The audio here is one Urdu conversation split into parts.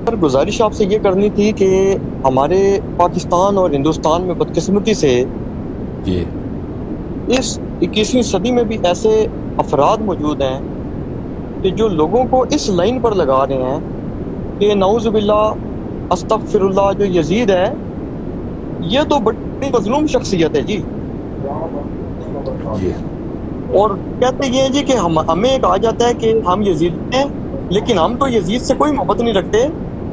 سر گزارش آپ سے یہ کرنی تھی کہ ہمارے پاکستان اور ہندوستان میں بدقسمتی سے جی اس 21ویں صدی میں بھی ایسے افراد موجود ہیں کہ جو لوگوں کو اس لائن پر لگا رہے ہیں کہ نعوذ باللہ استغفر اللہ، جو یزید ہے یہ تو بڑی مظلوم شخصیت ہے جی، جی اور کہتے یہ ہیں جی کہ ہمیں کہا جاتا ہے کہ ہم یزید ہیں، لیکن ہم تو یزید سے کوئی محبت نہیں رکھتے،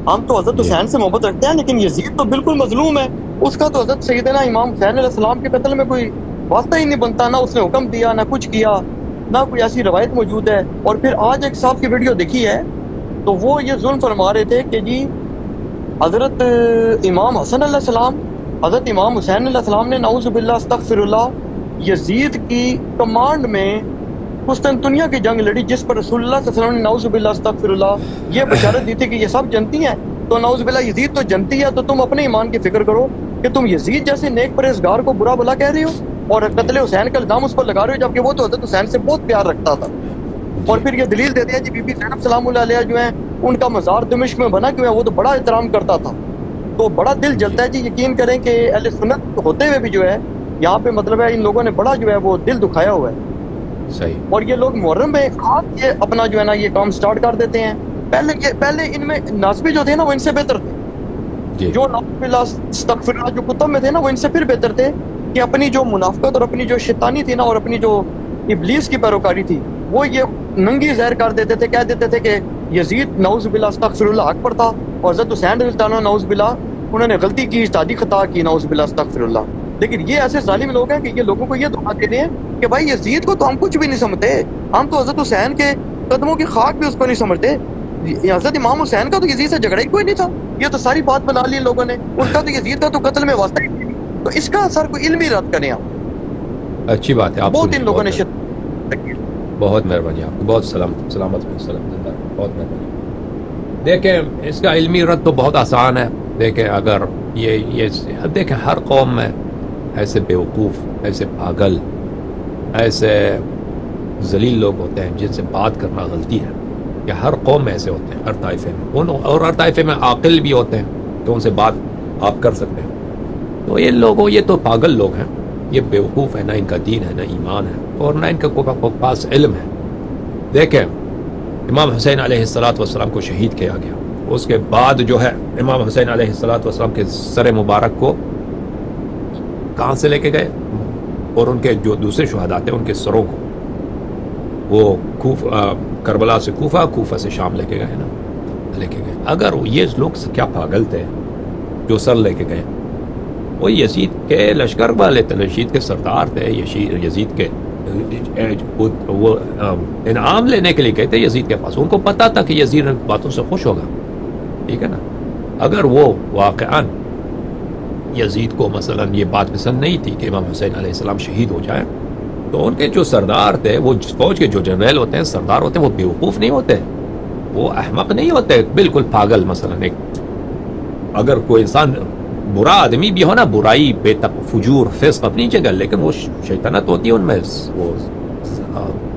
ہم تو حضرت جی حسین سے محبت رکھتے ہیں، لیکن یزید تو بالکل مظلوم ہے، اس کا تو حضرت سیدنا امام حسین علیہ السلام کے قتل میں کوئی واسطہ ہی نہیں بنتا، نہ اس نے حکم دیا نہ کچھ کیا، نہ کوئی ایسی روایت موجود ہے۔ اور پھر آج ایک صاحب کی ویڈیو دیکھی ہے تو وہ یہ ظلم فرما رہے تھے کہ جی حضرت امام حسن علیہ السلام، حضرت امام حسین علیہ السلام نے نعوذ باللہ استغفر اللہ یزید کی کمانڈ میں قسطنطنیہ کی جنگ لڑی، جس پر رسول اللہ صلی اللہ علیہ وسلم نے نعوذ باللہ استغفر اللہ یہ بشارت دی تھی کہ یہ سب جنتی ہیں، تو نعوذ باللہ یزید تو جنتی ہے، تو تم اپنے ایمان کی فکر کرو کہ تم یزید جیسے نیک پرہیزگار کو برا بلا کہہ رہے ہو اور قتل حسین کا الزام اس پر لگا رہے ہو، جبکہ وہ تو حضرت حسین سے بہت پیار رکھتا تھا۔ اور جی پھر یہ دلیل دیتے ہیں جی بی بی زینب سلام اللہ علیہ جو ہیں ان کا مزار دمشق میں بنا کیوں ہے، وہ تو بڑا احترام کرتا تھا، تو بڑا دل جی جلتا ہے جی۔ یقین کریں کہ اہل سنت ہوتے ہوئے بھی جو ہے یہاں پہ مطلب ہے ان لوگوں نے بڑا جو ہے وہ دل دکھایا ہوا ہے، صحیح اور یہ لوگ محرم میں خاص یہ اپنا جو ہے نا یہ کام سٹارٹ کر دیتے ہیں۔ پہلے ان میں ناسبی جو تھے نا وہ ان سے بہتر تھے، جی جو نعوذ باللہ استغفر اللہ جو کتب میں تھے نا وہ ان سے پھر بہتر تھے، کہ اپنی جو منافقت اور اپنی جو شیطانی تھی نا اور اپنی جو ابلیس کی پیروکاری تھی وہ یہ ننگی زہر کر دیتے تھے، کہہ دیتے تھے کہ یزید نعوذ باللہ استغفر اللہ حق پر تھا، اور حضرت حسین رضی اللہ عنہ نعوذ باللہ انہوں نے غلطی کی، اجتہادی خطا کی نعوذ باللہ استغفر اللہ۔ لیکن یہ ایسے ظالم لوگ ہیں کہ یہ لوگوں کو یہ دھوکہ دے رہے ہیں کہ بھائی یزید کو تو ہم کچھ بھی نہیں سمجھتے، ہم تو حضرت حسین کے قدموں کی خاک بھی اس کو نہیں سمجھتے، حضرت امام حسین کا تو یزید سے جھگڑا ہی کوئی نہیں تھا، یہ تو ساری بات بنا لی لوگوں نے، ان کا تو یزید کا تو قتل میں واسطہ ہی نہیں، تو اس کا سر کوئی علمی رد کریں آپ، اچھی بات ہے، آپ بہت سنیے، ان لوگوں نے بہت مہربانی، آپ بہت سلامت بہت مہربانی۔ دیکھیں اس کا علمی رد تو بہت آسان ہے، دیکھیں اگر یہ دیکھیں ہر قوم میں ایسے بیوقوف، ایسے پاگل، ایسے ذلیل لوگ ہوتے ہیں جن سے بات کرنا غلطی ہے، کہ ہر قوم میں ایسے ہوتے ہیں، ہر طائفے میں، اور ہر طائفے میں عاقل بھی ہوتے ہیں تو ان سے بات آپ کر سکتے ہیں۔ تو یہ لوگوں، یہ تو پاگل لوگ ہیں، یہ بیوقوف ہے، نہ ان کا دین ہے نہ ایمان ہے اور نہ ان کا پاس علم ہے۔ دیکھیں امام حسین علیہ السلام کو شہید کیا گیا، اس کے بعد جو ہے امام حسین علیہ السلام کے سر مبارک کو کہاں سے لے کے گئے، اور ان کے جو دوسرے شہداء تھے ان کے سروں کو وہ کربلا سے کوفہ سے شام لے کے گئے نا، لے کے گئے۔ اگر یہ لوگ کیا پاگل تھے جو سر لے کے گئے، وہ یزید کے لشکر والے تھے، یزید کے سردار تھے، یزید کے وہ انعام لینے کے لیے گئے تھے یزید کے پاس، ان کو پتا تھا کہ یزید ان باتوں سے خوش ہوگا، ٹھیک ہے نا۔ اگر وہ واقعاً یزید کو مثلا یہ بات پسند نہیں تھی کہ امام حسین علیہ السلام شہید ہو جائیں، تو ان کے جو سردار تھے، وہ فوج کے جو جنرل ہوتے ہیں، سردار ہوتے ہیں، وہ بیوقوف نہیں ہوتے، وہ احمق نہیں ہوتے، بالکل پاگل۔ مثلا ایک اگر کوئی انسان برا آدمی بھی ہو نا، برائی، بے فجور، فسق اپنی جگہ، لیکن وہ شیطنت ہوتی ہے ان میں، وہ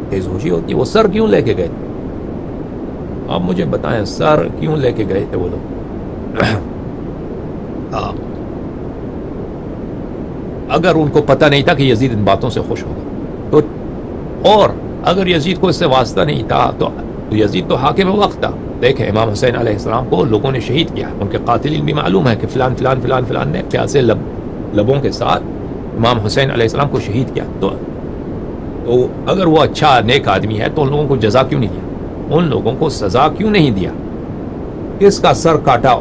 تیز ہوشی ہوتی ہے۔ وہ سر کیوں لے کے گئے تھے؟ آپ مجھے بتائیں، سر کیوں لے کے گئے تھے وہ لوگ؟ اگر ان کو پتہ نہیں تھا کہ یزید ان باتوں سے خوش ہوگا تو، اور اگر یزید کو اس سے واسطہ نہیں تھا تو یزید تو حاکم وقت تھا۔ دیکھیں امام حسین علیہ السلام کو لوگوں نے شہید کیا، ان کے قاتلین بھی معلوم ہے کہ فلان فلان فلان فلان نے پیاسے لبوں کے ساتھ امام حسین علیہ السلام کو شہید کیا، تو اگر وہ اچھا نیک آدمی ہے تو ان لوگوں کو جزا کیوں نہیں دیا، ان لوگوں کو سزا کیوں نہیں دیا؟ کس کا سر کاٹا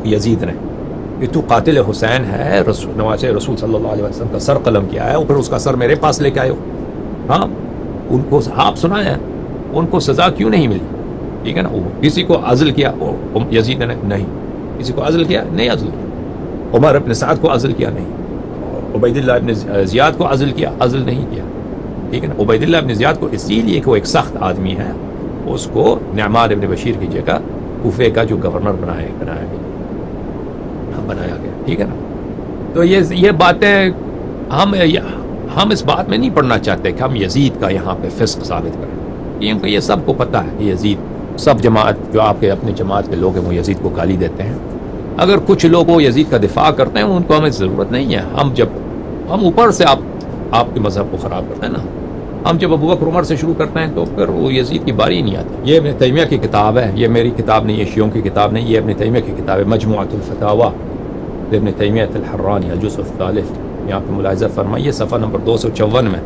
یزید نے؟ کہ تو قاتل حسین ہے، نواز رسول صلی اللہ علیہ وسلم کا سر قلم کیا ہے، اور پھر اس کا سر میرے پاس لے کے آئے ہو۔ ہاں، ان کو آپ سنایا، ان کو سزا کیوں نہیں ملی؟ ٹھیک ہے نا۔ کسی کو عزل کیا یزید نے؟ نہیں۔ کسی کو عزل کیا؟ نہیں عزل کیا۔ عمر ابن سعد کو عزل کیا؟ نہیں۔ عبید اللہ ابن زیاد کو عزل کیا؟ عزل نہیں کیا، ٹھیک ہے نا۔ عبید اللہ ابن زیاد کو اسی لیے کہ وہ ایک سخت آدمی ہے، اس کو نعمان ابن بشیر کی جگہ کوفے کا جو گورنر بنایا گیا، ٹھیک ہے نا۔ تو یہ باتیں ہم اس بات میں نہیں پڑھنا چاہتے کہ ہم یزید کا یہاں پہ فسق ثابت کریں، کیونکہ یہ سب کو پتہ ہے کہ یزید سب جماعت جو آپ کے اپنی جماعت کے لوگ ہیں وہ یزید کو گالی دیتے ہیں. اگر کچھ لوگ وہ یزید کا دفاع کرتے ہیں ان کو ہمیں ضرورت نہیں ہے. ہم اوپر سے آپ کے مذہب کو خراب کرتے ہیں نا. ہم جب ابو بکر عمر سے شروع کرتے ہیں تو پھر وہ یزید کی باری ہی نہیں آتی. یہ ابن تیمیہ کی کتاب ہے, یہ میری کتاب نہیں, یہ شیعوں کی کتاب نہیں, یہ ابن تیمیہ کی کتاب ہے, مجموعۃ الفتاوی ابن تیمیہ الحرانی الجزء الثالث. یہاں پہ ملاحظہ فرمائیے صفحہ نمبر 254 میں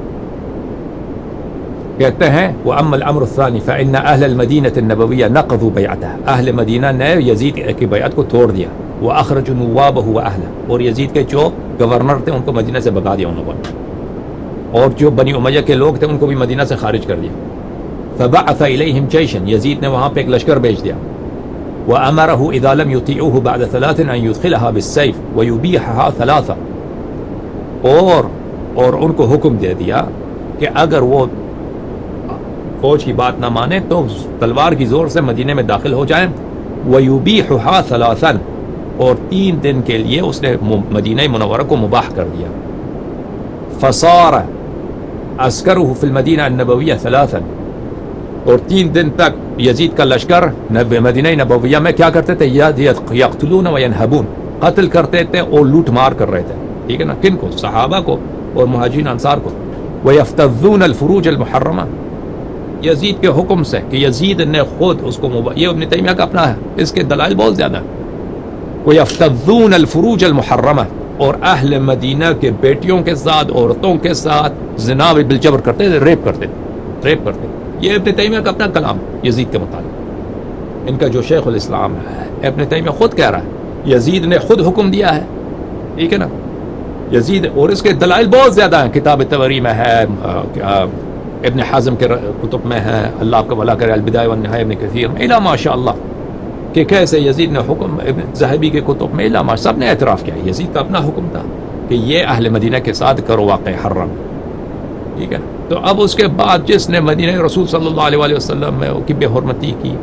کہتے ہیں وَأَمَّا الْأَمْرُ الثَّانِي فَإِنَّ أَهْلَ الْمَدِينَةِ النَّبَوِيَّةِ نَقَضُوا بَيْعَتَهَا. اہل مدینہ نے یزید کی بیعت کو توڑ دیا. وَأَخْرَجُوا نُوَّابَهُ وَأَهْلَهُ, اور یزید کے جو گورنر تھے ان کو مدینہ سے بھگا دیا انہوں نے, اور جو بنی امیہ کے لوگ تھے ان کو بھی مدینہ سے خارج کر دیا. فَبَعَثَ إِلَيْهِمْ جَيْشًا, یزید نے وہاں پہ ایک لشکر بھیج دیا. وَأَمَرَهُ إِذَا لَمْ يُطِيعُوهُ بَعْدَ ثَلَاثٍ أَنْ يُدْخِلَهَا بِالسَّيْفِ وَيُبِيحَهَا ثَلَاثًا, اور ان کو حکم دے دیا کہ اگر وہ فوج کی بات نہ مانے تو تلوار کی زور سے مدینے میں داخل ہو جائیں. وَيُبِيحُهَا ثَلَاثًا, اور 3 دن کے لیے اس نے مدینہ منورہ کو مباح کر دیا. فَصَارَ عَسْكَرُهُ فِي الْمَدِينَةِ النَّبَوِيَّةِ ثَلَاثًا, اور 3 دن تک یزید کا لشکر مدینہ نبویہ میں کیا کرتے تھے؟ یقتلون وینہبون, قتل کرتے تھے اور لوٹ مار کر رہے تھے. ٹھیک ہے نا, کن کو؟ صحابہ کو اور مہاجرین انصار کو. وَيَفْتَضُّونَ الْفُرُوجَ الْمُحَرَّمَةَ, یزید کے حکم سے کہ یزید نے خود اس کو یہ ابن تیمیہ کا اپنا ہے, اس کے دلائل بہت زیادہ ہیں. وَيَفْتَضُّونَ الْفُرُوجَ الْمُحَرَّمَةَ, اور اہل مدینہ کے بیٹیوں کے ساتھ عورتوں کے ساتھ زنا بالجبر کرتے تھے, ریپ کرتے. یہ ابن تیمیہ کا اپنا کلام یزید کے متعلق. ان کا جو شیخ الاسلام ہے ابن تیمیہ خود کہہ رہا ہے یزید نے خود حکم دیا ہے. ٹھیک ہے نا, یزید, اور اس کے دلائل بہت زیادہ ہیں. کتاب طبری میں ہے, ابن حازم کے کتب میں ہے, اللہ آپ کا بھلا کرے, البدایہ والنہایہ ابن کثیر میں, الا ماشاء اللہ, کہ کیسے یزید نے حکم, ابن ذہبی کے کتب میں, الا ماشاء, سب نے اعتراف کیا یزید کا اپنا حکم تھا کہ یہ اہل مدینہ کے ساتھ کرو واقع حرم. ٹھیک ہے نا. تو اب اس کے بعد جس نے مدینہ رسول صلی اللہ علیہ وسلم میں کی بے حرمتی کی,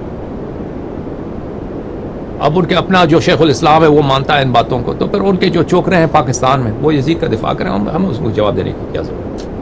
اب ان کے اپنا جو شیخ الاسلام ہے وہ مانتا ہے ان باتوں کو, تو پھر ان کے جو چوکرے ہیں پاکستان میں وہ یزید کا دفاع کریں, ہمیں اس کو جواب دینے کی کیا ضرورت ہے؟